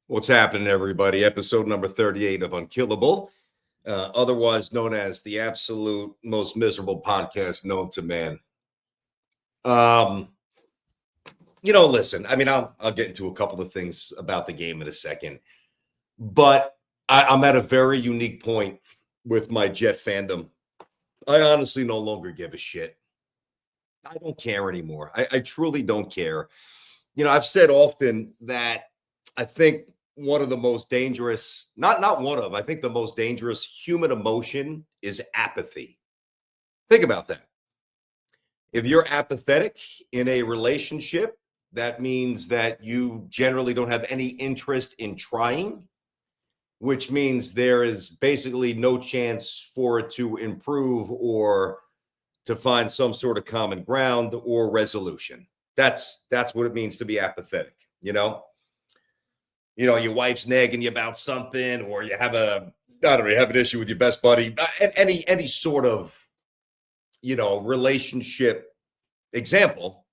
What's happening, everybody? Episode number 38 of Unkillable, otherwise known as the absolute most miserable podcast known to man. Um, listen, I'll get into a couple of things about the game in a second, but I'm at a very unique point with my Jet fandom. I honestly no longer give a shit. I don't care anymore. I truly don't care. I've said often that I think one of the most dangerous, not one of, I think the most dangerous human emotion is apathy. Think about that. If you're apathetic in a relationship, that means that you generally don't have any interest in trying, which means there is basically no chance for it to improve or to find some sort of common ground or resolution. That's what it means to be apathetic, your wife's nagging you about something, or you have you have an issue with your best buddy, any sort of, relationship example.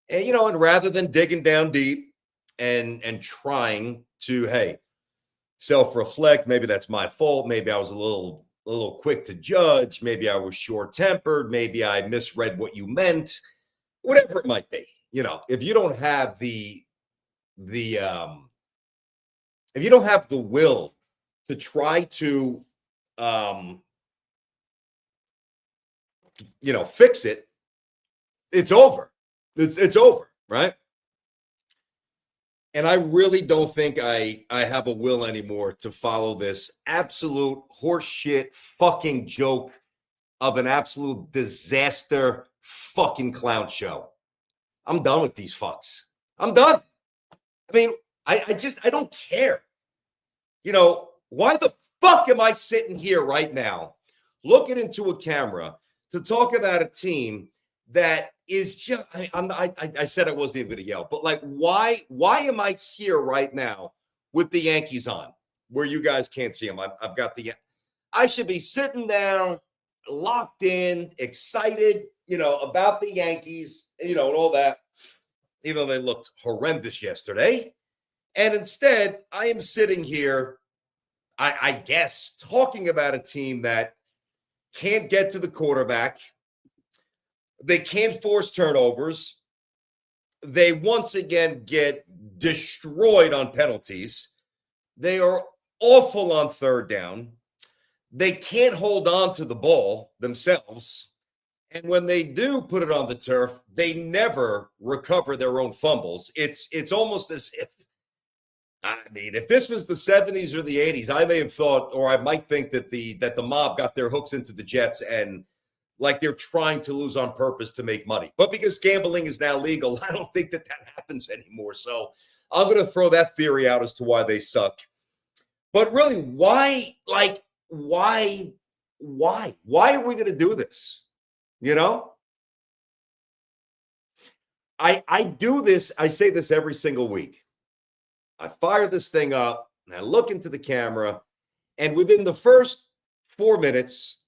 And rather than digging down deep and trying to, hey, self-reflect, maybe that's my fault. Maybe I was a little quick to judge. Maybe I was short-tempered. Maybe I misread what you meant, whatever it might be. If you don't have the if you don't have the will to try to fix it, it's over. It's over, right? And I really don't think I have a will anymore to follow this absolute horseshit fucking joke of an absolute disaster fucking clown show. I'm done with these fucks. I'm done. I don't care. Why the fuck am I sitting here right now looking into a camera to talk about a team that is just, I said I wasn't even going to yell, but like, why am I here right now with the Yankees on where you guys can't see them? I've got I should be sitting down, locked in, excited, about the Yankees, and all that, even though they looked horrendous yesterday. And instead, I am sitting here, I guess, talking about a team that can't get to the quarterback. They can't force turnovers. They once again get destroyed on penalties. They are awful on third down. They can't hold on to the ball themselves. And when they do put it on the turf, they never recover their own fumbles. It's almost as if this was the 70s or the 80s, I may have thought, or I might think that the mob got their hooks into the Jets and like they're trying to lose on purpose to make money. But because gambling is now legal, I don't think that happens anymore. So I'm going to throw that theory out as to why they suck. But really, why are we going to do this? I do this. I say this every single week. I fire this thing up and I look into the camera, and within the first 4 minutes,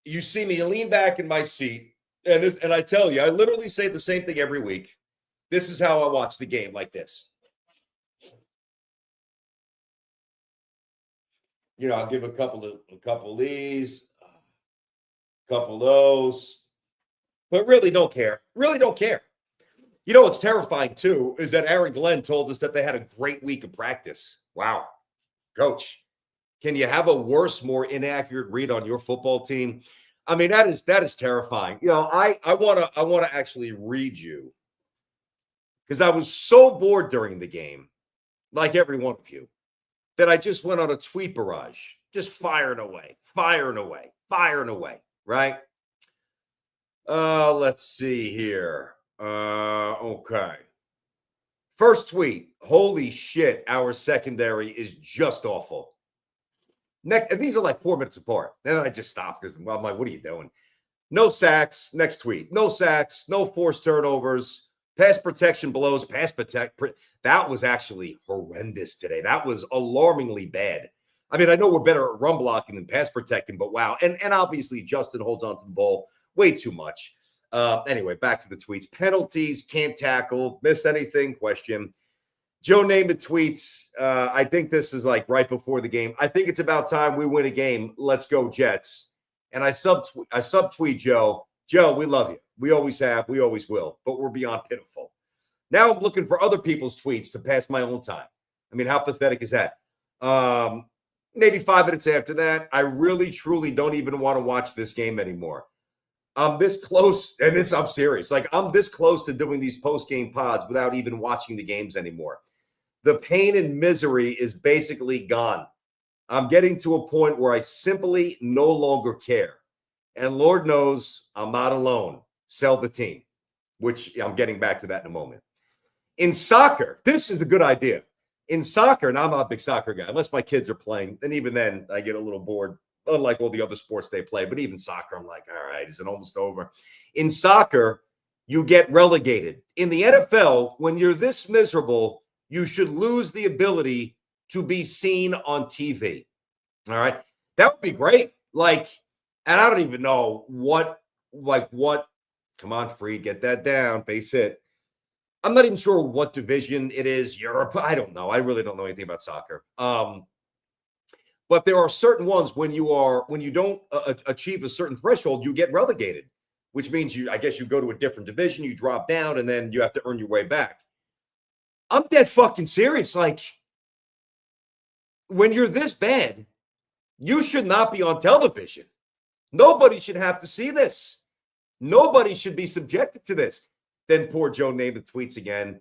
you see me lean back in my seat, and I tell you, I literally say the same thing every week. This is how I watch the game, like this. I'll give a couple of these, a couple of those, but really don't care. Really don't care. What's terrifying, too, is that Aaron Glenn told us that they had a great week of practice. Wow. Coach, can you have a worse, more inaccurate read on your football team? That is terrifying. I want to actually read you, because I was so bored during the game, like every one of you, that I just went on a tweet barrage, just firing away, right? Let's see here. Okay. First tweet. Holy shit, our secondary is just awful. Next, and these are like 4 minutes apart. Then I just stopped because I'm like, what are you doing? No sacks. Next tweet. No sacks. No forced turnovers. Pass protection blows. That was actually horrendous today. That was alarmingly bad. I know we're better at run blocking than pass protecting, but wow. And obviously Justin holds on to the ball way too much. Anyway, back to the tweets. Penalties, can't tackle, miss anything, question. Joe Namath tweets, I think this is like right before the game. I think it's about time we win a game. Let's go Jets. And I subtweet Joe. Joe, we love you. We always have. We always will. But we're beyond pitiful. Now I'm looking for other people's tweets to pass my own time. I mean, how pathetic is that? Maybe 5 minutes after that, I really, truly don't even want to watch this game anymore. I'm this close, and I'm serious. Like, I'm this close to doing these post-game pods without even watching the games anymore. The pain and misery is basically gone. I'm getting to a point where I simply no longer care. And Lord knows I'm not alone. Sell the team, which I'm getting back to that in a moment. In soccer, this is a good idea. In soccer, and I'm not a big soccer guy, unless my kids are playing, and even then I get a little bored, unlike all the other sports they play. But even soccer, I'm like, all right, is it almost over? In soccer, you get relegated. In the NFL, when you're this miserable, you should lose the ability to be seen on TV. All right. That would be great. Like, and I don't even know what. Come on, Free, get that down. Base hit. I'm not even sure what division it is. Europe. I don't know. I really don't know anything about soccer. But there are certain ones when you don't achieve a certain threshold, you get relegated, which means I guess you go to a different division, you drop down, and then you have to earn your way back. I'm dead fucking serious. Like, when you're this bad, you should not be on television. Nobody should have to see this. Nobody should be subjected to this. Then poor Joe Namath tweets again.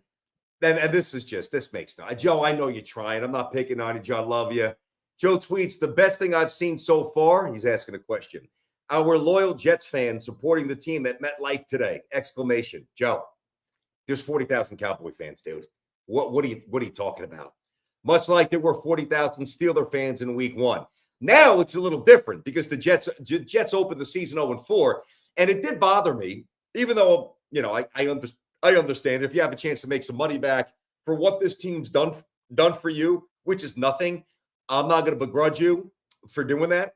And this makes no. Joe, I know you're trying. I'm not picking on you, Joe. I love you. Joe tweets, the best thing I've seen so far, he's asking a question. Our loyal Jets fans supporting the team at MetLife today. Exclamation. Joe, there's 40,000 Cowboy fans, dude. What are you talking about? Much like there were 40,000 Steeler fans in week 1. Now it's a little different because the Jets opened the season 0-4, and it did bother me, even though, you know, I understand if you have a chance to make some money back for what this team's done for you, which is nothing. I'm not going to begrudge you for doing that,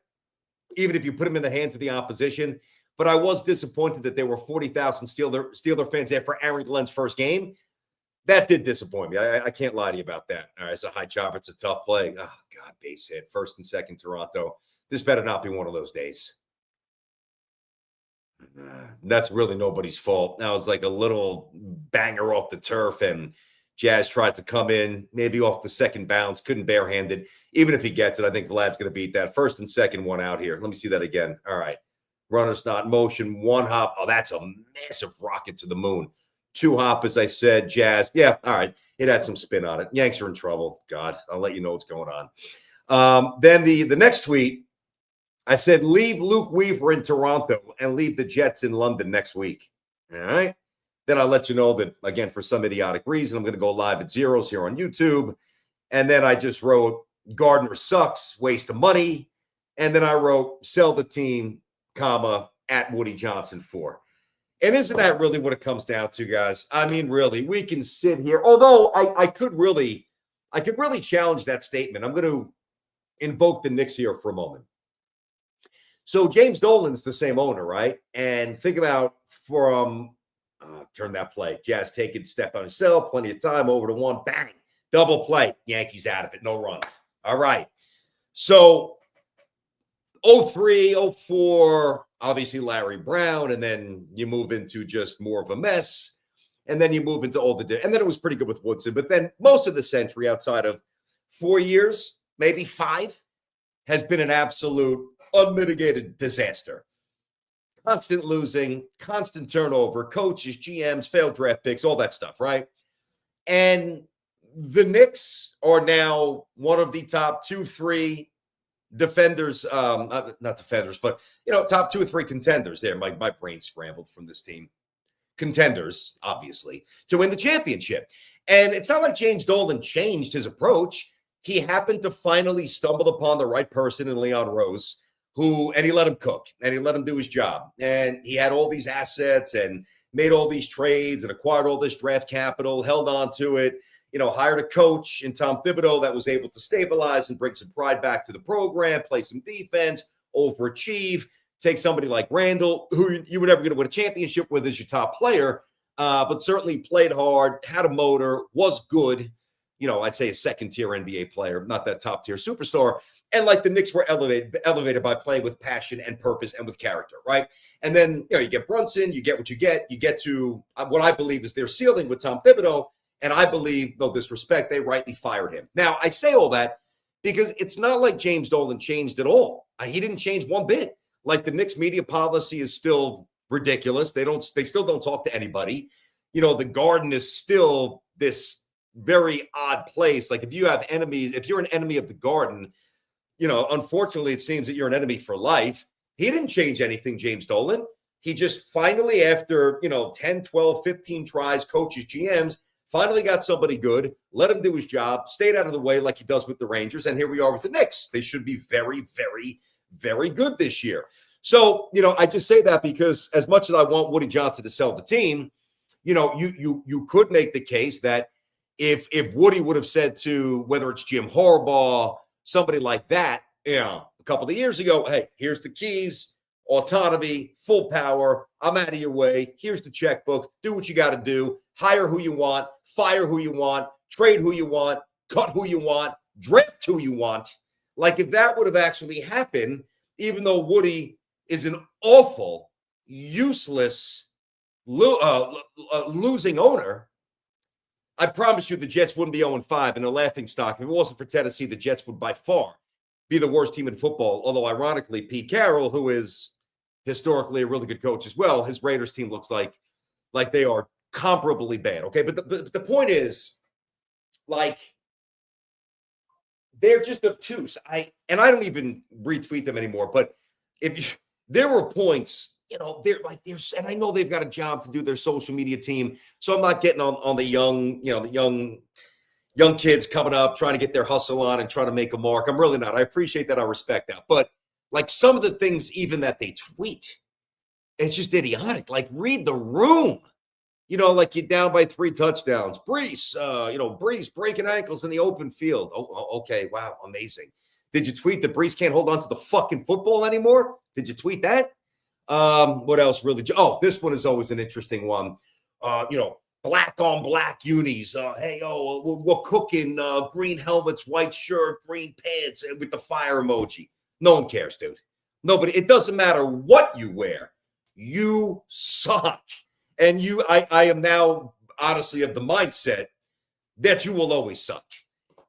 even if you put them in the hands of the opposition. But I was disappointed that there were 40,000 Steeler fans there for Aaron Glenn's first game. That did disappoint me. I can't lie to you about that. All right, it's a high chopper. It's a tough play. Oh, God, base hit. First and second, Toronto. This better not be one of those days. That's really nobody's fault. Now it's like a little banger off the turf, and Jazz tried to come in, maybe off the second bounce, couldn't barehand it. Even if he gets it, I think Vlad's going to beat that. First and second, one out here. Let me see that again. All right. Runner's not in motion. One hop. Oh, that's a massive rocket to the moon. 2 hop, as I said. Jazz. Yeah, all right. It had some spin on it. Yanks are in trouble. God, I'll let you know what's going on. Then the next tweet, I said, leave Luke Weaver in Toronto and leave the Jets in London next week. All right. Then I'll let you know that, again, for some idiotic reason, I'm going to go live at zeros here on YouTube. And then I just wrote, Gardner sucks, waste of money. And then I wrote, sell the team, comma, at Woody Johnson 4. And isn't that really what it comes down to, guys? I mean, really, we can sit here. Although I could really challenge that statement. I'm going to invoke the Knicks here for a moment. So James Dolan's the same owner, right? And think about turn that play. Jazz taking step on himself, plenty of time, over to 1, bang, double play. Yankees out of it, no runs. All right. So 03, 04, obviously Larry Brown, and then you move into just more of a mess, and then you move into and then it was pretty good with Woodson, but then most of the century outside of 4 years, maybe 5, has been an absolute unmitigated disaster. Constant losing, constant turnover, coaches, GMs, failed draft picks, all that stuff, right? And the Knicks are now one of the top 2-3 defenders, not defenders, but, top 2 or 3 contenders there. My brain scrambled from this team. Contenders, obviously, to win the championship. And it's not like James Dolan changed his approach. He happened to finally stumble upon the right person in Leon Rose, and he let him cook, and he let him do his job. And he had all these assets and made all these trades and acquired all this draft capital, held on to it, hired a coach in Tom Thibodeau that was able to stabilize and bring some pride back to the program, play some defense, overachieve, take somebody like Randall, who you were never going to win a championship with as your top player, but certainly played hard, had a motor, was good, I'd say a second-tier NBA player, not that top-tier superstar. And like the Knicks were elevated by playing with passion and purpose and with character, right? And then, you get Brunson, you get what you get. You get to what I believe is their ceiling with Tom Thibodeau. And I believe, no disrespect, they rightly fired him. Now, I say all that because it's not like James Dolan changed at all. He didn't change one bit. Like the Knicks media policy is still ridiculous. They still don't talk to anybody. The Garden is still this very odd place. Like if you have enemies, if you're an enemy of the Garden, unfortunately, it seems that you're an enemy for life. He didn't change anything, James Dolan. He just finally, after, 10, 12, 15 tries, coaches, GMs, finally got somebody good, let him do his job, stayed out of the way like he does with the Rangers. And here we are with the Knicks. They should be very, very, very good this year. So, I just say that because as much as I want Woody Johnson to sell the team, you could make the case that if Woody would have said to whether it's Jim Harbaugh, somebody like that, a couple of years ago, hey, here's the keys, autonomy, full power. I'm out of your way. Here's the checkbook. Do what you got to do. Hire who you want, fire who you want, trade who you want, cut who you want, draft who you want. Like if that would have actually happened, even though Woody is an awful, useless, losing owner, I promise you the Jets wouldn't be 0-5 and a laughing stock. If it wasn't for Tennessee, the Jets would by far be the worst team in football. Although, ironically, Pete Carroll, who is historically a really good coach as well, his Raiders team looks like they are comparably bad. Okay, but the point is, like, they're just obtuse. I don't even retweet them anymore. But there were points. And I know they've got a job to do their social media team. So I'm not getting on the young, the young kids coming up, trying to get their hustle on and trying to make a mark. I'm really not. I appreciate that. I respect that. But like some of the things even that they tweet, it's just idiotic. Like read the room, like you're down by 3 touchdowns. Brees breaking ankles in the open field. Oh, okay. Wow. Amazing. Did you tweet that Brees can't hold on to the fucking football anymore? Did you tweet that? What else really? Oh, this one is always an interesting one. Black on black unis. We're cooking green helmets, white shirt, green pants with the fire emoji. No one cares, dude. Nobody. It doesn't matter what you wear. You suck. And I am now honestly of the mindset that you will always suck.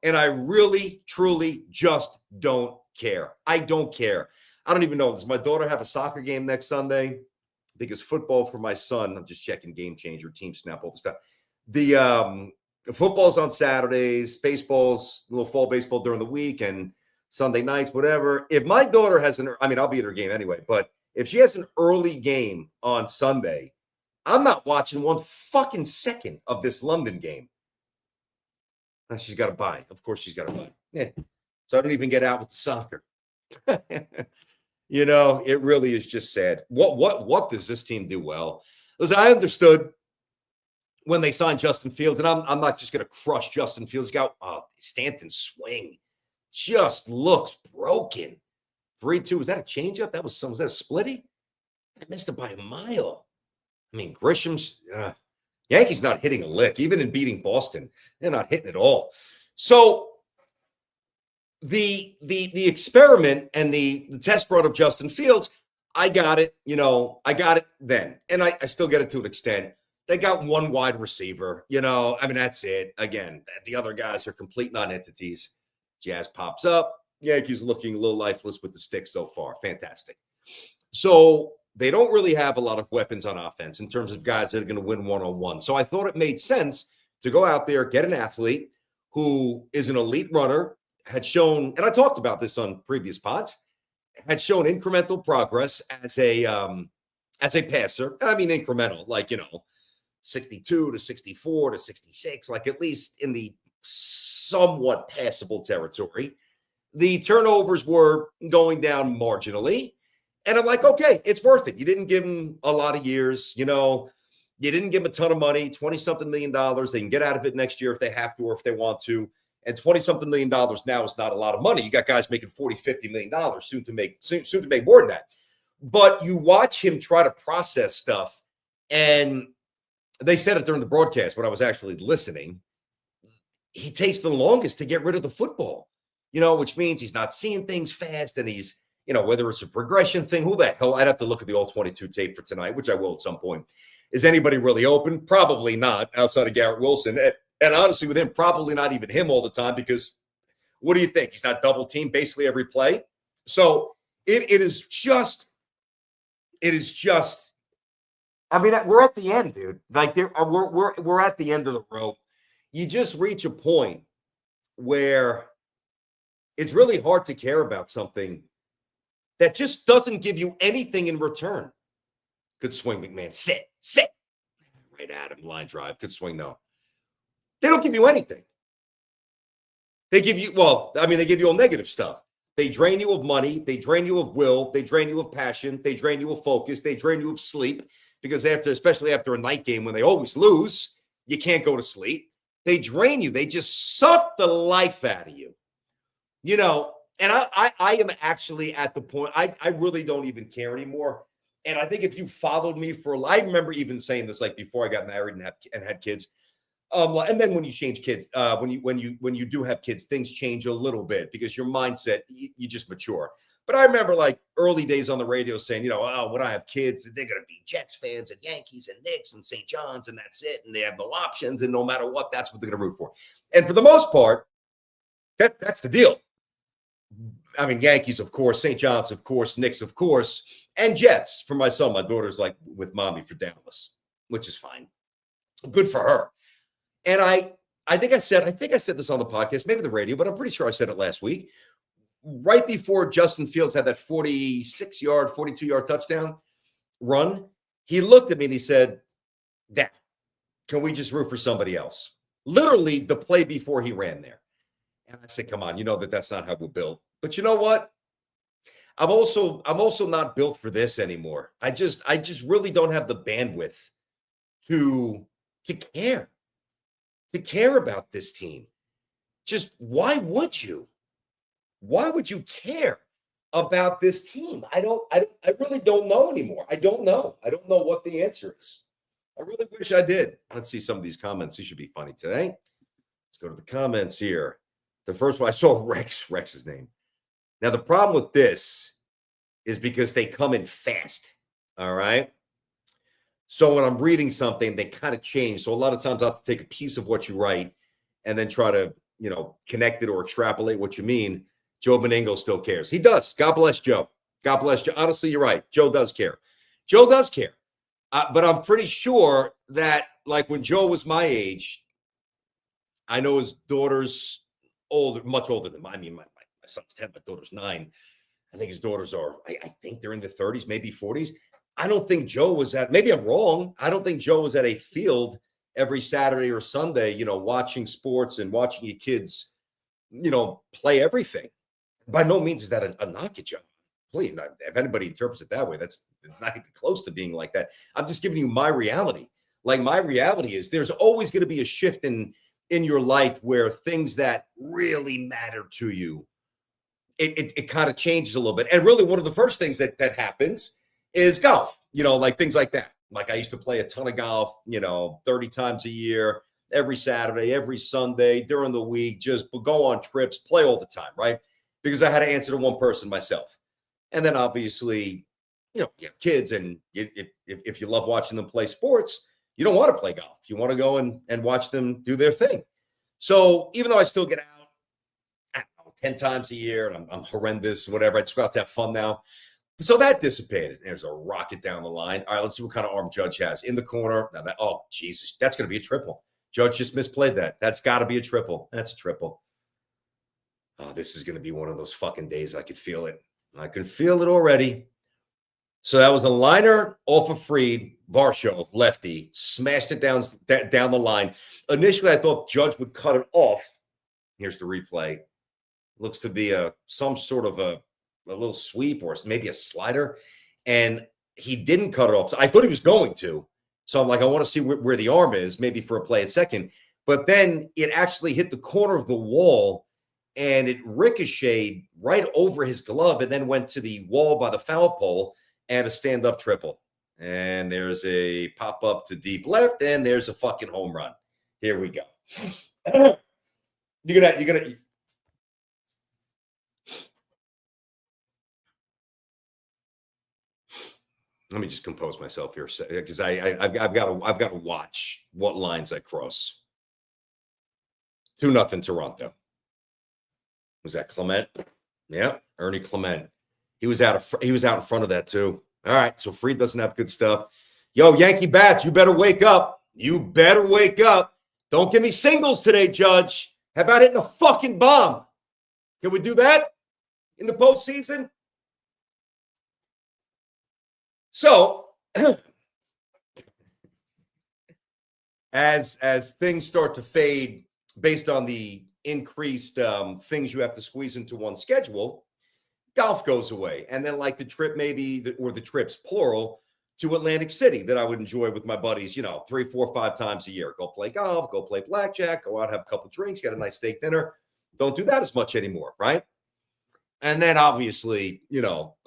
And I really, truly just don't care. I don't care. I don't even know. Does my daughter have a soccer game next Sunday? Because football for my son, I'm just checking Game Changer, Team Snap, all the stuff. The football's on Saturdays, baseball's, a little fall baseball during the week, and Sunday nights, whatever. If my daughter has I'll be at her game anyway, but if she has an early game on Sunday, I'm not watching one fucking second of this London game. She's got to buy. Of course she's got to buy. Yeah. So I don't even get out with the soccer. It really is just sad. What does this team do well? Listen, I understood when they signed Justin Fields, and I'm not just going to crush Justin Fields. Stanton's swing just looks broken. 3-2. Was that a changeup? Was that a splitty? I missed it by a mile. I mean, Grisham's Yankees not hitting a lick, even in beating Boston. They're not hitting at all. So the experiment and the test run of Justin Fields, I got it. I got it then, and I still get it to an extent. They got one wide receiver. That's it. Again, the other guys are complete non-entities. Jazz pops up. Yankees looking a little lifeless with the stick so far. Fantastic. So they don't really have a lot of weapons on offense in terms of guys that are going to win one-on-one. So I thought it made sense to go out there, get an athlete who is an elite runner, had shown, and I talked about this on previous pods, had shown incremental progress as a passer. And I mean incremental, 62 to 64 to 66, like at least in the somewhat passable territory. The turnovers were going down marginally. And I'm like, okay, it's worth it. You didn't give him a lot of years. You didn't give him a ton of money, $20-something million. They can get out of it next year if they have to or if they want to. And $20-something million now is not a lot of money. You got guys making $40-50 million soon to make more than that. But you watch him try to process stuff. And they said it during the broadcast when I was actually listening. he takes the longest to get rid of the football, which means he's not seeing things fast, and he's, whether it's a progression thing, who the hell, I'd have to look at the all 22 tape for tonight, which I will at some point. Is anybody really open? Probably not, outside of Garrett Wilson. And honestly, with him, probably not even him all the time, because what do you think? He's not double teamed basically every play. So it is just, I mean, we're at the end, dude. Like we're at the end of the rope. You just reach a point where it's really hard to care about something that just doesn't give you anything in return. Good swing, McMahon. Sit. Right at him, line drive. Good swing, though. They don't give you anything. They give you, they give you all negative stuff. They drain you of money. They drain you of will. They drain you of passion. They drain you of focus. They drain you of sleep, because especially after a night game when they always lose, you can't go to sleep. They drain you. They just suck the life out of you. And I am actually at the point, I really don't even care anymore. And I think if you followed me I remember even saying this like before I got married and had kids. And then when you change kids, when you do have kids, things change a little bit because your mindset, you just mature. But I remember like early days on the radio saying, when I have kids, they're going to be Jets fans and Yankees and Knicks and St. John's, and that's it. And they have no options. And no matter what, that's what they're going to root for. And for the most part, that's the deal. I mean, Yankees, of course, St. John's, of course, Knicks, of course, and Jets for my son. My daughter's like with mommy for Dallas, which is fine. Good for her. And I think I said this on the podcast, maybe the radio, but I'm pretty sure I said it last week. Right before Justin Fields had that 46-yard, 42-yard touchdown run, he looked at me and he said, "Dad, can we just root for somebody else?" Literally the play before he ran there. And I said, "Come on, that's not how we're built." But you know what? I'm also not built for this anymore. I just really don't have the bandwidth to care about this team. Just why would you? Why would you care about this team? I really don't know anymore. I don't know what the answer is. I really wish I did. Let's see some of these comments. These should be funny today. Let's go to the comments here. The first one, I saw Rex's name. Now, the problem with this is because they come in fast, all right? So when I'm reading something, they kind of change. So a lot of times I have to take a piece of what you write and then try to, connect it or extrapolate what you mean. Joe Beningo still cares. He does. God bless Joe. God bless Joe. Honestly, you're right. Joe does care. Joe does care. But I'm pretty sure that, like, when Joe was my age, I know his daughter's older, much older than mine. I mean, my son's 10, my daughter's 9. I think his daughters are, I think they're in their 30s, maybe 40s. I don't think Joe was maybe I'm wrong. I don't think Joe was at a field every Saturday or Sunday, watching sports and watching your kids, play everything. By no means is that a knock at Joe. Please, if anybody interprets it that way, it's not even close to being like that. I'm just giving you my reality. Like, my reality is there's always going to be a shift in your life where things that really matter to you, it kind of changes a little bit. And really, one of the first things that happens is golf, like things like that. Like, I used to play a ton of golf, 30 times a year, every Saturday, every Sunday, during the week, just go on trips, play all the time, right? Because I had to answer to one person myself. And then obviously, you have kids, and if you love watching them play sports, you don't want to play golf. You want to go and watch them do their thing. So even though I still get out, I don't know, 10 times a year, and I'm horrendous, whatever, I just go out to have fun now. So that dissipated. There's a rocket down the line. All right, let's see what kind of arm Judge has. In the corner. Now Jesus, that's going to be a triple. Judge just misplayed that. That's got to be a triple. That's a triple. Oh, this is going to be one of those fucking days. I could feel it. I can feel it already. So that was a liner off of Freed. Varsho, lefty, smashed it down the line. Initially, I thought Judge would cut it off. Here's the replay. Looks to be some sort of a little sweep or maybe a slider. And he didn't cut it off. So I thought he was going to. So I'm like, I want to see where the arm is, maybe for a play at second. But then it actually hit the corner of the wall, and it ricocheted right over his glove and then went to the wall by the foul pole, and a stand-up triple. And there's a pop-up to deep left, and there's a fucking home run. Here we go. You're gonna. Let me just compose myself here, because I've got to watch what lines I cross. 2-0 Toronto. Was that Clement? Yeah, Ernie Clement. He was out in front of that too. All right, so Fried doesn't have good stuff. Yo, Yankee Bats, you better wake up. You better wake up. Don't give me singles today, Judge. How about hitting a fucking bomb? Can we do that in the postseason? So, as things start to fade based on the increased things you have to squeeze into one schedule, golf goes away. And then like the trip or the trips, plural, to Atlantic City that I would enjoy with my buddies, 3, 4, 5 times a year. Go play golf, go play blackjack, go out, have a couple drinks, get a nice steak dinner. Don't do that as much anymore, right? And then obviously,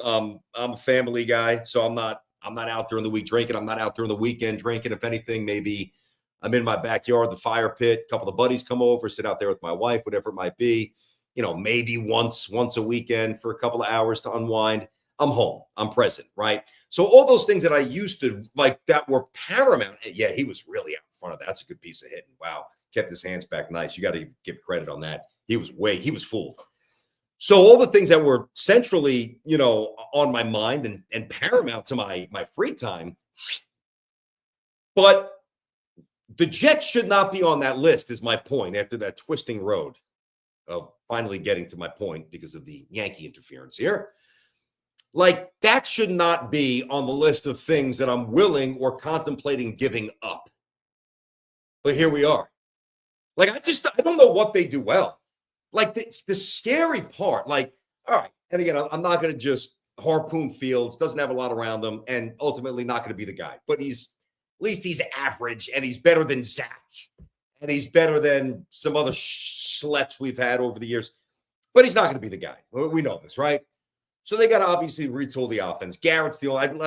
I'm a family guy, so I'm not out during the week drinking. I'm not out during the weekend drinking. If anything, maybe I'm in my backyard, the fire pit, a couple of buddies come over, sit out there with my wife, whatever it might be. Maybe once a weekend for a couple of hours to unwind. I'm home. I'm present, right? So all those things that I used to like that were paramount. Yeah, he was really out in front of that. That's a good piece of hitting. Wow. Kept his hands back nice. You got to give credit on that. He was fooled. So all the things that were centrally, on my mind and paramount to my free time, but the Jets should not be on that list is my point after that twisting road of finally getting to my point because of the Yankee interference here. Like that should not be on the list of things that I'm willing or contemplating giving up. But here we are. Like, I don't know what they do well. Like the scary part, like, all right. And again, I'm not going to just harpoon Fields, doesn't have a lot around him and ultimately not going to be the guy, but at least he's average and he's better than Zach and he's better than some other schlets we've had over the years, but he's not going to be the guy. We know this, right? So they got to obviously retool the offense. Garrett's the only. I'd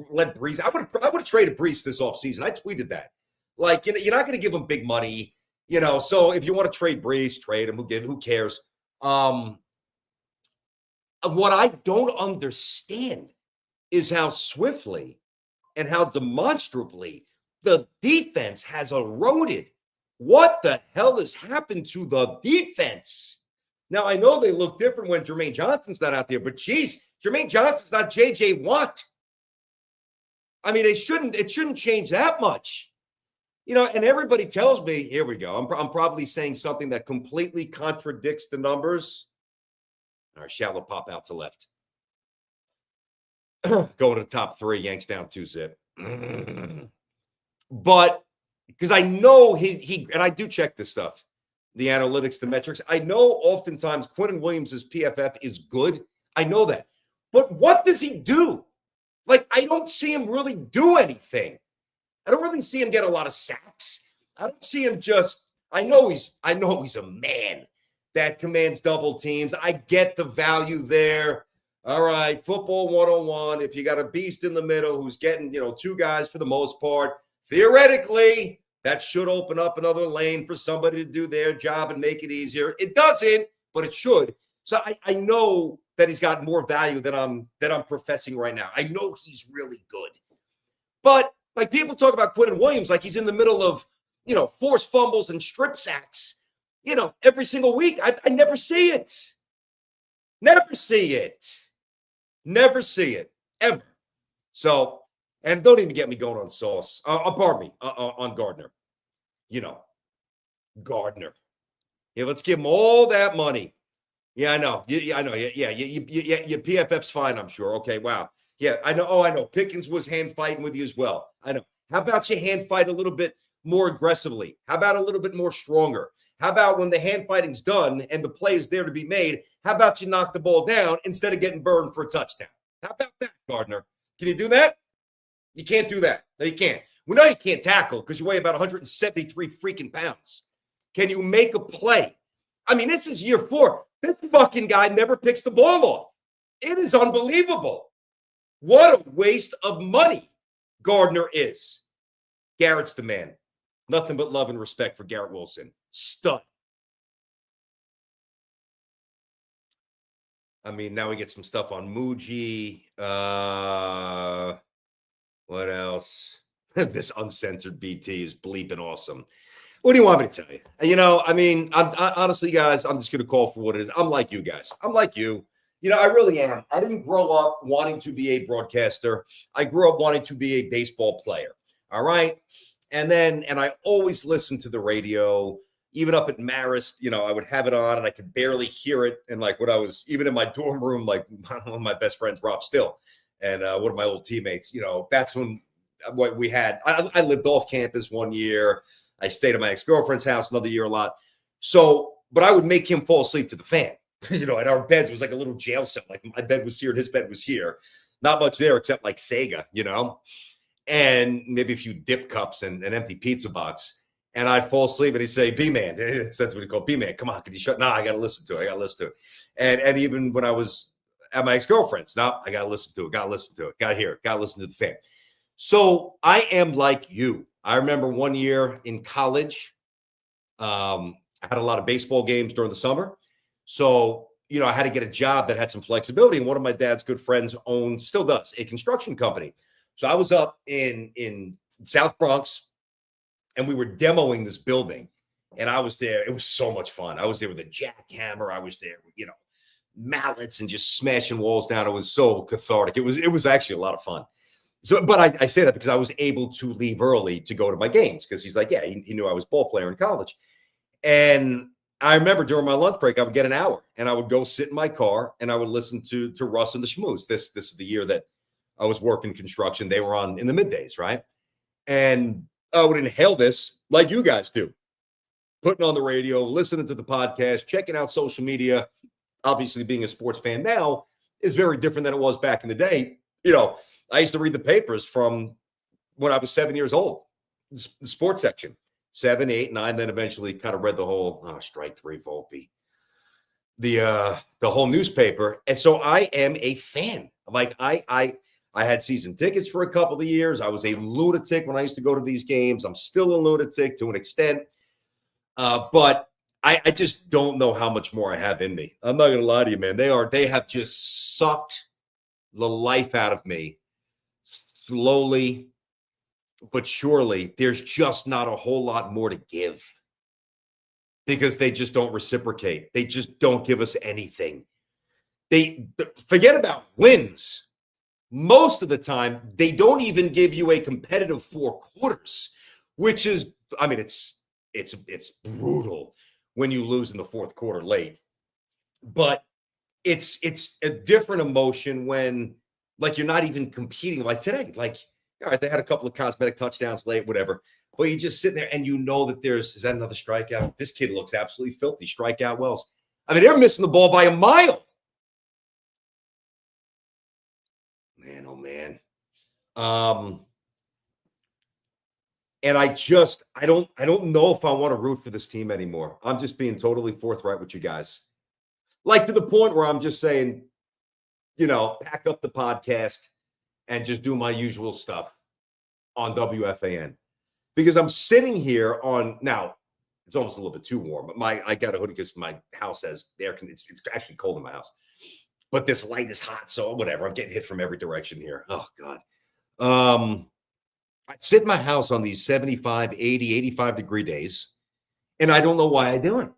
let Brees. I would have traded Brees this offseason. I tweeted that. Like, you're not going to give him big money, So if you want to trade Brees, trade him. Who cares? What I don't understand is how swiftly and how demonstrably the defense has eroded. What the hell has happened to the defense? Now, I know they look different when Jermaine Johnson's not out there, but geez, Jermaine Johnson's not J.J. Watt. I mean, it shouldn't change that much. And everybody tells me, here we go. I'm probably saying something that completely contradicts the numbers. All right, shallow pop out to left. Going to the top 3, Yanks down 2-zip. But because I know he and I do check this stuff. The analytics, the metrics. I know oftentimes Quentin Williams' PFF is good. I know that. But what does he do? Like, I don't see him really do anything. I don't really see him get a lot of sacks. I don't see him I know he's a man that commands double teams. I get the value there. All right, football 101. If you got a beast in the middle who's getting, 2 guys for the most part, theoretically, that should open up another lane for somebody to do their job and make it easier. It doesn't, but it should. So I know that he's got more value than I'm professing right now. I know he's really good. But like people talk about Quentin Williams like he's in the middle of, forced fumbles and strip sacks, every single week. I never see it. Never see it. Never see it. Ever. So, and don't even get me going on Sauce. Pardon me, on Gardner. Gardner. Yeah, let's give him all that money. Yeah, I know. I know. Yeah. Your PFF's fine, I'm sure. Okay, wow. Yeah, I know. Oh, I know. Pickens was hand fighting with you as well. I know. How about you hand fight a little bit more aggressively? How about a little bit more stronger? How about when the hand fighting's done and the play is there to be made, how about you knock the ball down instead of getting burned for a touchdown? How about that, Gardner? Can you do that? You can't do that. No, you can't. We know you can't tackle because you weigh about 173 freaking pounds. Can you make a play? I mean, this is year 4. This fucking guy never picks the ball off. It is unbelievable. What a waste of money Gardner is. Garrett's the man. Nothing but love and respect for Garrett Wilson. Stud. I mean, now we get some stuff on Muji. What else? This uncensored BT is bleeping awesome. What do you want me to tell you? I mean, honestly, guys, I'm just going to call for what it is. I'm like you guys. I'm like you. I really am. I didn't grow up wanting to be a broadcaster. I grew up wanting to be a baseball player. All right. And I always listened to the radio, even up at Marist, I would have it on and I could barely hear it. And like when I was even in my dorm room, like one of my best friends, Rob Still, and one of my old teammates, that's when what we had. I lived off campus one year. I stayed at my ex-girlfriend's house another year a lot. So, but I would make him fall asleep to the fan. And our beds was like a little jail cell. Like my bed was here and his bed was here. Not much there except like Sega, and maybe a few dip cups and an empty pizza box. And I'd fall asleep and he'd say, B-man, that's what he called B-man. Come on, could you shut? No, I got to listen to it. And even when I was at my ex-girlfriend's, no, I got to listen to it. Got to hear it. Got to listen to the fan. So I am like you. I remember one year in college, I had a lot of baseball games during the summer. So, I had to get a job that had some flexibility. And one of my dad's good friends still does, a construction company. So I was up in South Bronx and we were demoing this building. And I was there. It was so much fun. I was there with a jackhammer. I was there with, mallets and just smashing walls down. It was so cathartic. It was actually a lot of fun. So, but I say that because I was able to leave early to go to my games because he's like, yeah, he knew I was a ball player in college. And I remember during my lunch break, I would get an hour and I would go sit in my car and I would listen to Russ and the Schmooze. This is the year that I was working construction. They were on in the middays, right? And I would inhale this like you guys do, putting on the radio, listening to the podcast, checking out social media. Obviously, being a sports fan now is very different than it was back in the day. I used to read the papers from when I was 7 years old, the sports section, 7, 8, 9, then eventually kind of read the whole strike three, Volpe, the whole newspaper. And so I am a fan. Like I had season tickets for a couple of years. I was a lunatic when I used to go to these games. I'm still a lunatic to an extent. But I just don't know how much more I have in me. I'm not going to lie to you, man. They have just sucked the life out of me. Slowly but surely, there's just not a whole lot more to give because they just don't reciprocate. They just don't give us anything. They forget about wins. Most of the time, they don't even give you a competitive 4 quarters, which is, I mean, it's brutal when you lose in the 4th quarter late. But it's a different emotion when, like, you're not even competing like today. Like, all right, they had a couple of cosmetic touchdowns late, whatever. But you're just sitting there and you know that is that another strikeout? This kid looks absolutely filthy. Strikeout Wells. I mean, they're missing the ball by a mile. Man, oh man. And I don't know if I want to root for this team anymore. I'm just being totally forthright with you guys. Like to the point where I'm just saying, pack up the podcast and just do my usual stuff on WFAN. Because I'm sitting here now, it's almost a little bit too warm, but I got a hoodie because my house has air conditioning. It's actually cold in my house. But this light is hot, so whatever. I'm getting hit from every direction here. Oh, God. I sit in my house on these 75, 80, 85 degree days, and I don't know why I do it.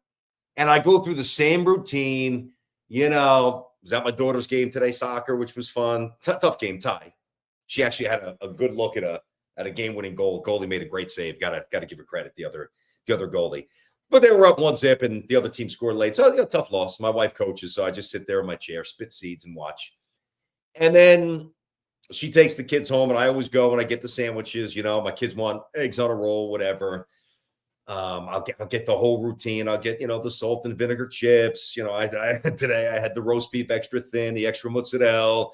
And I go through the same routine, was at my daughter's game today, soccer, which was fun. Tough game, tie. She actually had a good look at a game-winning goal. Goalie made a great save. Got to give her credit, the other goalie. But they were up 1-0, and the other team scored late. So, tough loss. My wife coaches, so I just sit there in my chair, spit seeds, and watch. And then she takes the kids home, and I always go and I get the sandwiches. My kids want eggs on a roll, whatever. I'll get the whole routine. I'll get, the salt and vinegar chips. Today I had the roast beef extra thin, the extra mozzarella,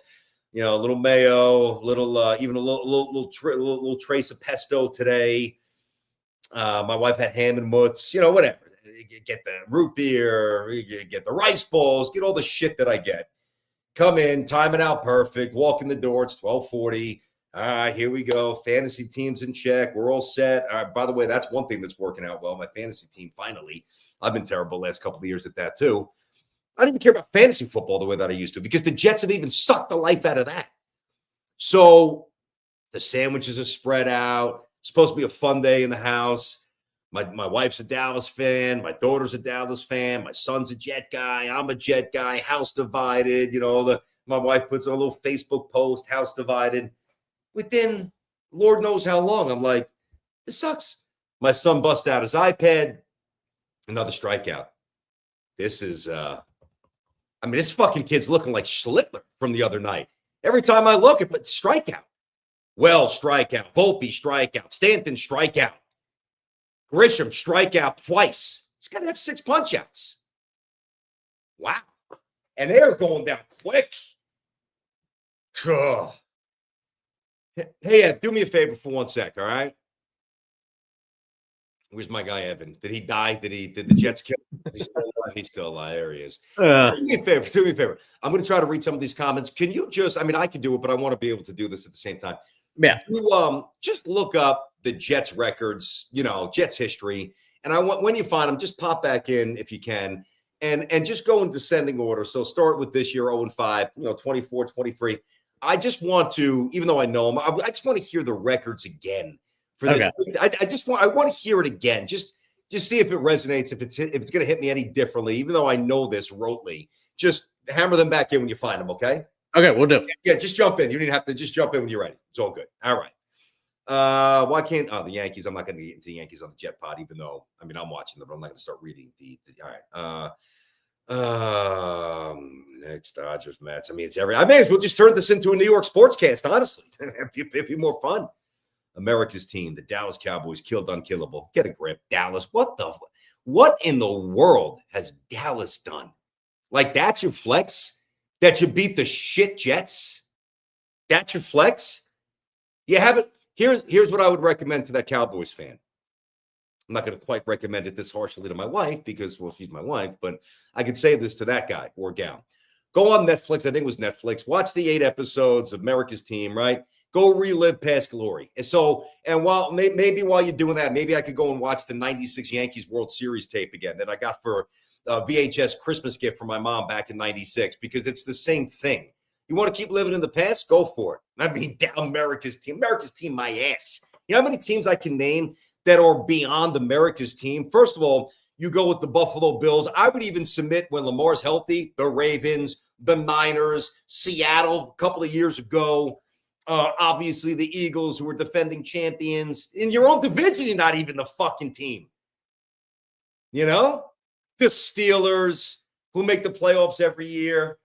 a little mayo, even a little trace of pesto today. My wife had ham and mutts, whatever. You get the root beer, you get the rice balls, get all the shit that I get. Come in, time it out perfect, walk in the door, it's 12:40. All right, here we go. Fantasy team's in check. We're all set. All right, by the way, that's one thing that's working out well. My fantasy team, finally. I've been terrible the last couple of years at that, too. I don't even care about fantasy football the way that I used to because the Jets have even sucked the life out of that. So the sandwiches are spread out. It's supposed to be a fun day in the house. My wife's a Dallas fan. My daughter's a Dallas fan. My son's a Jet guy. I'm a Jet guy. House divided. My wife puts on a little Facebook post, house divided. Within Lord knows how long, I'm like, this sucks. My son busts out his iPad. Another strikeout. This is, this fucking kid's looking like Schlittler from the other night. Every time I look at it, strikeout. Wells, strikeout. Volpe, strikeout. Stanton, strikeout. Grisham, strikeout twice. He's got to have 6 punch-outs. Wow. And they're going down quick. Ugh. Hey, do me a favor for 1 sec, all right? Where's my guy, Evan? Did he die? Did the Jets kill him? He's still alive. He's still alive. There he is. Do me a favor. I'm going to try to read some of these comments. Can you just, I can do it, but I want to be able to do this at the same time. Yeah. You just look up the Jets records, Jets history. And I want, when you find them, just pop back in if you can. And just go in descending order. So start with this year, 0-5, 24, 23. I just want to, even though I know them, I just want to hear the records again for this. Okay. I want to hear it again. Just see if it resonates, if it's going to hit me any differently, even though I know this rotely. Just hammer them back in when you find them, okay? Okay, we'll do. Yeah, just jump in. You didn't have to. Just jump in when you're ready. It's all good. All right. Why can't the Yankees? I'm not going to get into the Yankees on the Jet Pod, even though I'm watching them, but I'm not going to start reading the all right. Next Dodgers, Mets. It's I may as well just turn this into a New York sportscast, honestly. It'd be more fun. America's team, the Dallas Cowboys, killed Unkillable. Get a grip, Dallas. What in the world has Dallas done? Like, that's your flex? That you beat the shit Jets? That's your flex? You haven't. Here's what I would recommend to that Cowboys fan. I'm not going to quite recommend it this harshly to my wife because, well, she's my wife, but I could say this to that guy or gal. Go on Netflix. I think it was Netflix. Watch the 8 episodes of America's Team, right? Go relive past glory. And while maybe while you're doing that, maybe I could go and watch the 96 Yankees World Series tape again that I got for VHS Christmas gift from my mom back in 96, because it's the same thing. You want to keep living in the past? Go for it. America's team, my ass. You know how many teams I can name that are beyond America's team? First of all, you go with the Buffalo Bills. I would even submit, when Lamar's healthy, the Ravens, the Niners, Seattle a couple of years ago. Obviously, the Eagles, who are defending champions. In your own division, you're not even the fucking team. The Steelers, who make the playoffs every year.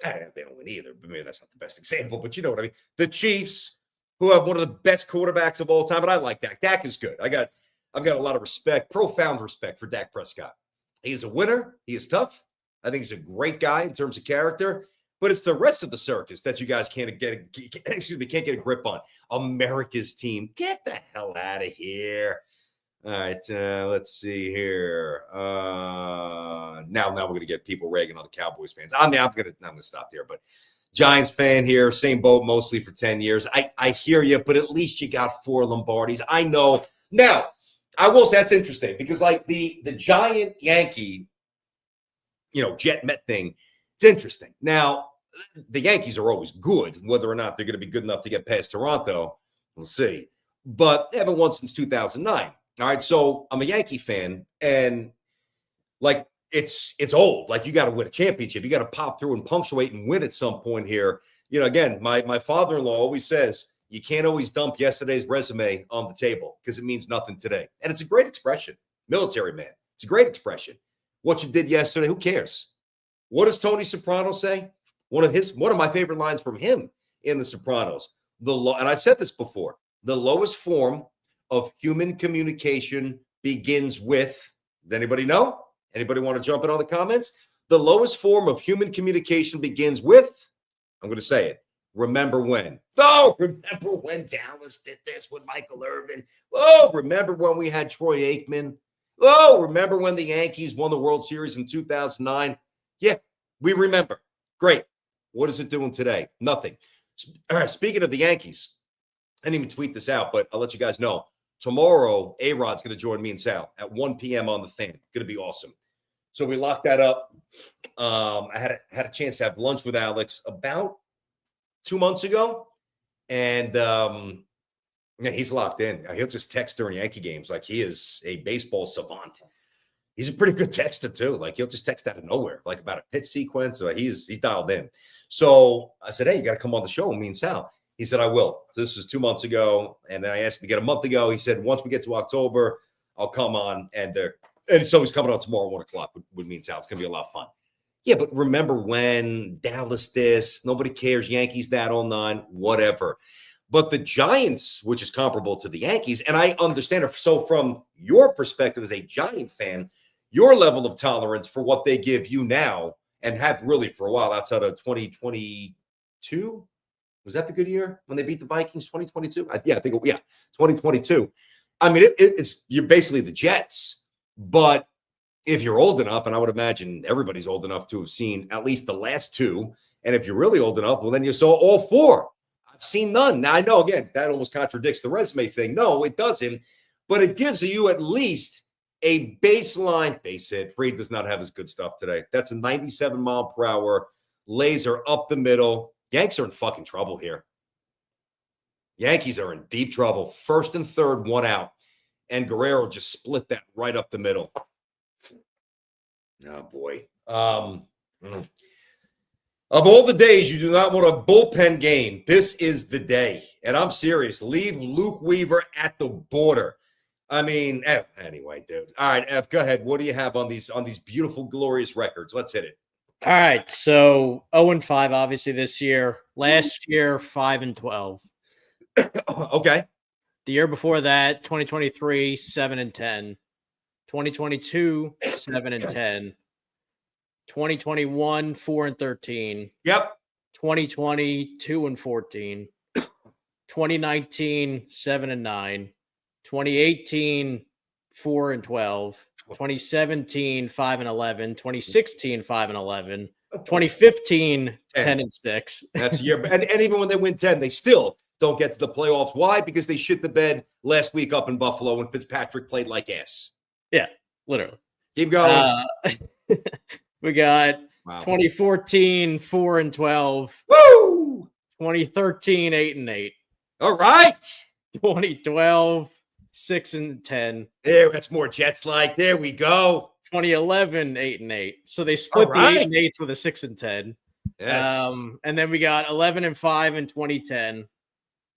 They don't win either, but maybe that's not the best example, but you know what I mean. The Chiefs, who have one of the best quarterbacks of all time, and I like Dak. Dak is good. I've got a lot of respect, profound respect for Dak Prescott. He's a winner. He is tough. I think he's a great guy in terms of character, but it's the rest of the circus that you guys can't get a grip on. America's team. Get the hell out of here. All right, let's see here. Now we're going to get people ragging on the Cowboys fans. I'm going to stop there, but Giants fan here, same boat mostly for 10 years. I hear you, but at least you got 4 Lombardis. I know. Now, that's interesting because like the Giant Yankee, Jet Met thing, it's interesting. Now, the Yankees are always good. Whether or not they're going to be good enough to get past Toronto, we'll see. But they haven't won since 2009. All right, so I'm a Yankee fan, and like it's old. Like, you got to win a championship. You got to pop through and punctuate and win at some point here. Again, my father-in-law always says you can't always dump yesterday's resume on the table because it means nothing today. And it's a great expression. Military man. It's a great expression. What you did yesterday, who cares? What does Tony Soprano say? One of my favorite lines from him in The Sopranos. And I've said this before. The lowest form of human communication begins with, does anybody know? Anybody want to jump in on the comments? The lowest form of human communication begins with, I'm going to say it, remember when. Oh, remember when Dallas did this with Michael Irvin? Oh, remember when we had Troy Aikman? Oh, remember when the Yankees won the World Series in 2009? Yeah, we remember. Great. What is it doing today? Nothing. All right, speaking of the Yankees, I didn't even tweet this out, but I'll let you guys know. Tomorrow, A-Rod's going to join me and Sal at 1 p.m. on The Fan. Going to be awesome. So we locked that up. I had a chance to have lunch with Alex about 2 months ago, and yeah, he's locked in. He'll just text during Yankee games like he is a baseball savant. He's a pretty good texter too. Like he'll just text out of nowhere, like about a pitch sequence. He's dialed in. So I said, "Hey, you got to come on the show, me and Sal." He said, "I will." So this was 2 months ago, and I asked him to get a month ago. He said, "Once we get to October, I'll come on." And so he's coming on tomorrow, 1:00 with me and Sal. It's gonna be a lot of fun. Yeah, but remember when Dallas this, nobody cares, Yankees that, all nine, whatever. But the Giants, which is comparable to the Yankees, and I understand it. So from your perspective as a Giant fan, your level of tolerance for what they give you now and have really for a while outside of 2022, was that the good year when they beat the Vikings, 2022? Yeah, I think, 2022. I mean, it's you're basically the Jets, but if you're old enough, and I would imagine everybody's old enough to have seen at least the last two, and if you're really old enough, well, then you saw all four. I've seen none. Now, I know, again, that almost contradicts the resume thing. No, it doesn't, but it gives you at least a baseline base hit. Fried does not have his good stuff today. That's a 97 mile per hour laser up the middle. Yanks are in fucking trouble here. Yankees are in deep trouble. First and third, one out. And Guerrero just split that right up the middle. Oh, boy. Of all the days you do not want a bullpen game, this is the day. And I'm serious. Leave Luke Weaver at the border. I mean, anyway, dude. All right, F, go ahead. What do you have on these beautiful, glorious records? Let's hit it. All right, so 0-5, obviously, this year. Last year, 5-12. Okay. The year before that, 2023, 7-10. 2022, 7-10. 2021, 4-13. Yep. 2020, 2-14. 2019, 7-9. 2018, 4-12. 2017, 5-11. 2016, 5-11. 2015, 10-6. That's a year. And even when they win 10, they still don't get to the playoffs. Why? Because they shit the bed last week up in Buffalo when Fitzpatrick played like ass. Yeah, literally. Keep going. We got 2014, 4-12. Woo! 2013, 8-8. All right. 2012, 6-10. There, that's more Jets like. There we go. 2011, 8-8. So they split the 8-8 with a 6-10. Yes. And then we got 11-5 in 2010.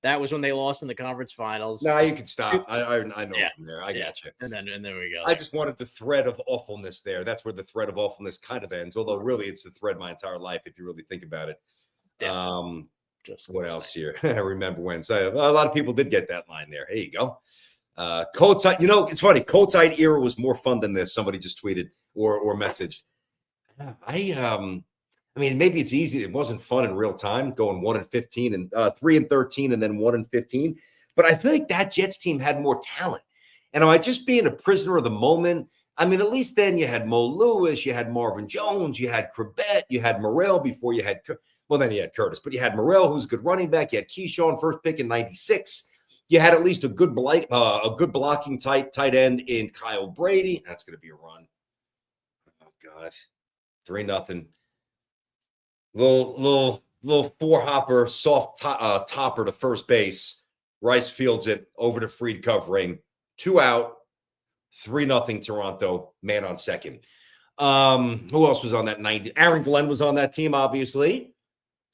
That was when they lost in the conference finals. No, you can stop. I know from there. I got you. And then we go. I just wanted the thread of awfulness there. That's where the thread of awfulness kind of ends. Although really it's the thread my entire life if you really think about it. Yeah. What else here? I remember when. So a lot of people did get that line there. There you go. Coatside, it's funny. Coatside era was more fun than this. Somebody just tweeted or messaged. I mean, maybe it's easy. It wasn't fun in real time going 1-15 and 3-13 and then 1-15. But I feel like that Jets team had more talent. And am I just being a prisoner of the moment? I mean, at least then you had Mo Lewis, you had Marvin Jones, you had Corbett, you had Morrell before you had, then you had Curtis, but you had Morrell, who's a good running back. You had Keyshawn, first pick in 96. You had at least a good blocking tight end in Kyle Brady. That's going to be a run. Oh, God. 3-0. Little four-hopper, soft topper to first base. Rice fields it over to Fried covering. 2 out. 3-0 Toronto. Man on second. Who else was on that 90? Aaron Glenn was on that team, obviously.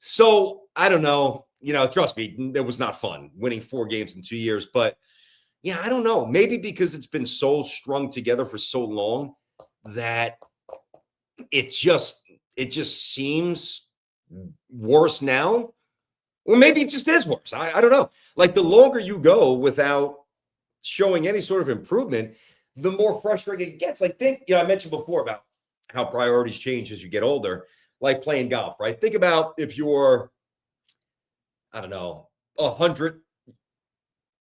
So, I don't know. Trust me, it was not fun winning 4 games in 2 years. But, yeah, I don't know. Maybe because it's been so strung together for so long that it just seems worse now. Or maybe it just is worse. I don't know. Like, the longer you go without showing any sort of improvement, the more frustrating it gets. Like, I mentioned before about how priorities change as you get older, like playing golf, right? Think about if you're, 100.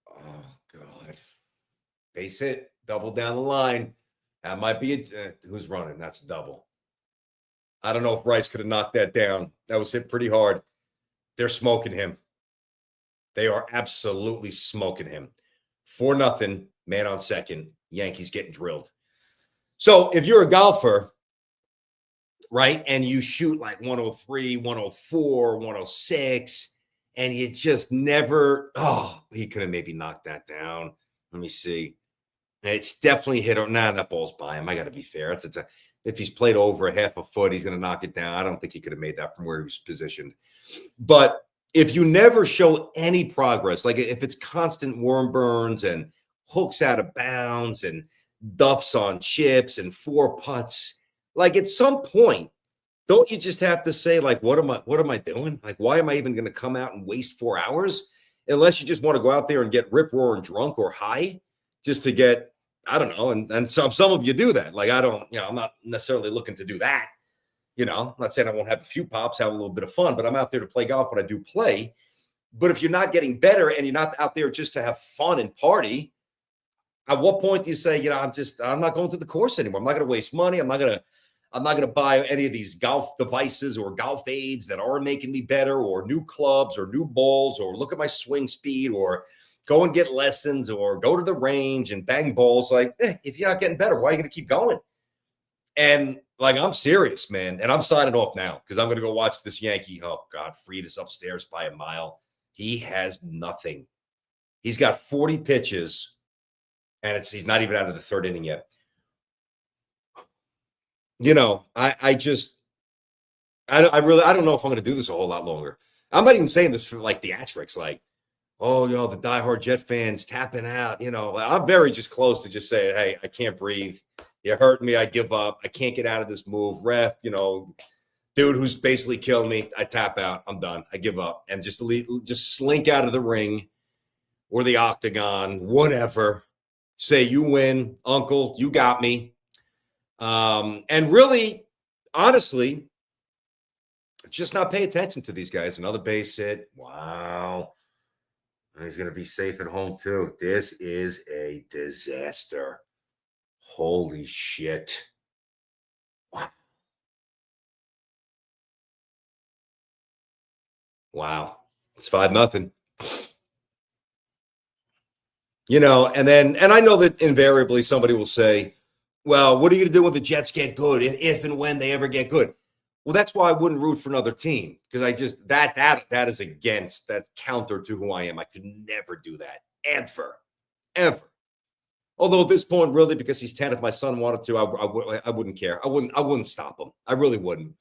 Oh, God. Base hit, double down the line. That might be who's running? That's double. I don't know if Rice could have knocked that down. That was hit pretty hard. They're smoking him. They are absolutely smoking him. 4-0, man on second. Yankees getting drilled. So if you're a golfer right? And you shoot like 103, 104, 106, and you just never, he could have maybe knocked that down. Let me see. It's definitely hit. Nah, that ball's by him. I got to be fair. If he's played over a half a foot, he's going to knock it down. I don't think he could have made that from where he was positioned. But if you never show any progress, like if it's constant worm burns and hooks out of bounds and duffs on chips and 4 putts, like at some point, don't you just have to say, like, what am I doing? Like, why am I even going to come out and waste 4 hours? Unless you just want to go out there and get rip roaring drunk or high just to get, I don't know. And some of you do that. Like, I don't, I'm not necessarily looking to do that. I'm not saying I won't have a few pops, have a little bit of fun, but I'm out there to play golf when I do play. But if you're not getting better and you're not out there just to have fun and party, at what point do you say, I'm not going to the course anymore. I'm not going to waste money. I'm not going to buy any of these golf devices or golf aids that aren't making me better, or new clubs or new balls, or look at my swing speed, or go and get lessons, or go to the range and bang balls. Like, if you're not getting better, why are you going to keep going? And like, I'm serious, man. And I'm signing off now because I'm going to go watch this Yankee. Oh, God, Fried is upstairs by a mile. He has nothing. He's got 40 pitches, and he's not even out of the third inning yet. I don't know if I'm going to do this a whole lot longer. I'm not even saying this for like theatrics, like, the diehard Jet fans tapping out. I'm very just close to just saying, hey, I can't breathe. You hurt me. I give up. I can't get out of this move. Ref, dude who's basically killing me. I tap out. I'm done. I give up and just slink out of the ring or the octagon, whatever. Say, you win, uncle. You got me. And really, honestly, just not pay attention to these guys. Another base hit. Wow. He's going to be safe at home, too. This is a disaster. Holy shit. Wow. It's 5-0. And I know that invariably somebody will say, well, what are you going to do when the Jets get good, if and when they ever get good? Well, that's why I wouldn't root for another team, because I just that is against, that counter to who I am. I could never do that, ever. Although at this point, really, because he's 10, if my son wanted to, I wouldn't care. I wouldn't stop him. I really wouldn't.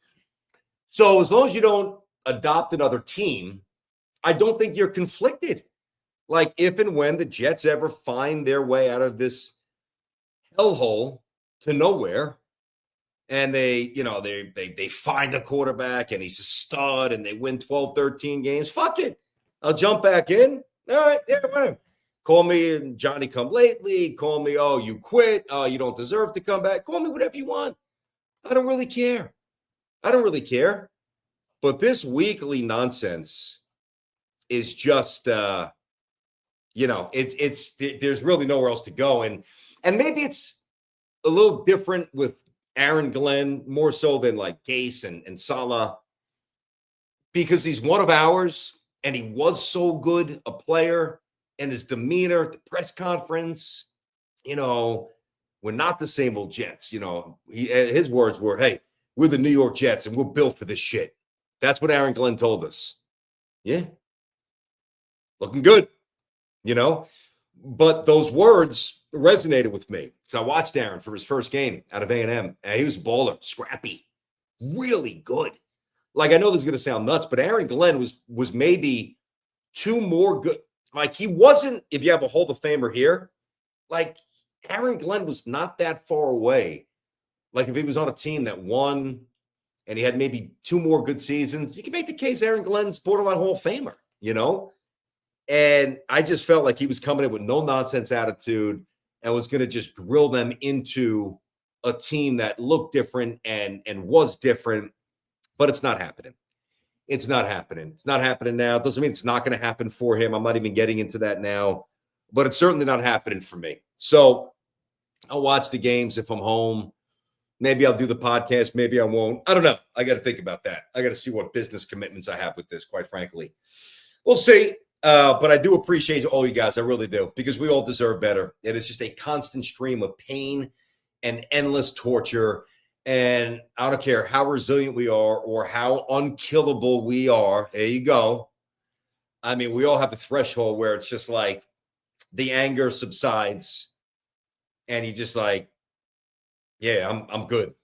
So as long as you don't adopt another team, I don't think you're conflicted. Like, if and when the Jets ever find their way out of this hellhole to nowhere, and they find a quarterback and he's a stud and they win 12, 13 games, fuck it. I'll jump back in. All right, yeah, whatever. Call me Johnny come lately. Call me, you quit. You don't deserve to come back. Call me whatever you want. I don't really care. But this weekly nonsense is just, it's there's really nowhere else to go. And maybe it's a little different with Aaron Glenn, more so than like Gase and Salah, because he's one of ours and he was so good a player. And his demeanor at the press conference, we're not the same old Jets. His words were, hey, we're the New York Jets and we're built for this shit. That's what Aaron Glenn told us. Yeah. Looking good, But those words resonated with me. So I watched Aaron for his first game out of A&M. And he was a baller, scrappy, really good. Like, I know this is going to sound nuts, but Aaron Glenn was maybe 2 more good. Like, he wasn't, if you have a Hall of Famer here, like, Aaron Glenn was not that far away. Like, if he was on a team that won and he had maybe 2 more good seasons, you can make the case Aaron Glenn's borderline Hall of Famer, And I just felt like he was coming in with no nonsense attitude and was going to just drill them into a team that looked different and was different, but it's not happening. It's not happening. It's not happening now. It doesn't mean it's not going to happen for him. I'm not even getting into that now, but it's certainly not happening for me. So I'll watch the games if I'm home. Maybe I'll do the podcast. Maybe I won't. I don't know. I got to think about that. I got to see what business commitments I have with this, quite frankly. We'll see. But I do appreciate all you guys. I really do, because we all deserve better. It is just a constant stream of pain and endless torture. And I don't care how resilient we are or how unkillable we are. There you go. I mean, we all have a threshold where it's just like the anger subsides and you just like, yeah, I'm good.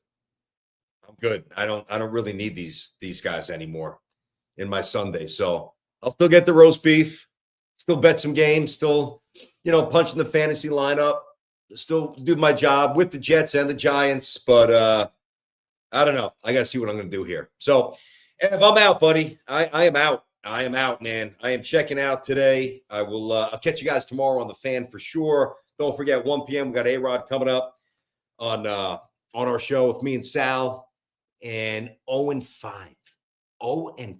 I'm good. I don't really need these guys anymore in my Sunday. So I'll still get the roast beef, still bet some games, still, punching the fantasy lineup, still do my job with the Jets and the Giants. But I don't know. I got to see what I'm going to do here. So if I'm out, buddy, I am out. I am out, man. I am checking out today. I'll catch you guys tomorrow on the Fan for sure. Don't forget, 1 p.m. We got A-Rod coming up on our show with me and Sal. And 0-5. 0-5.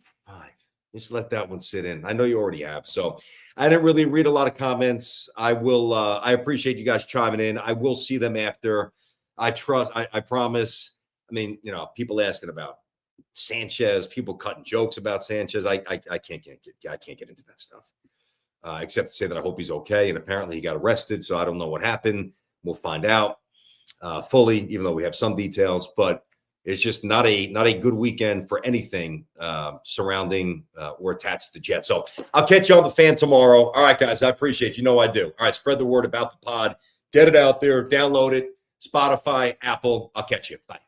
Just let that one sit in. I know you already have. So I didn't really read a lot of comments. I appreciate you guys chiming in. I will see them after. I promise. I mean, people asking about Sanchez, people cutting jokes about Sanchez. I can't get into that stuff. Except to say that I hope he's okay. And apparently he got arrested. So I don't know what happened. We'll find out fully, even though we have some details. But it's just not a good weekend for anything surrounding or attached to the Jets. So I'll catch you on the Fan tomorrow. All right, guys, I appreciate you. I do. All right, spread the word about the pod. Get it out there. Download it. Spotify, Apple. I'll catch you. Bye.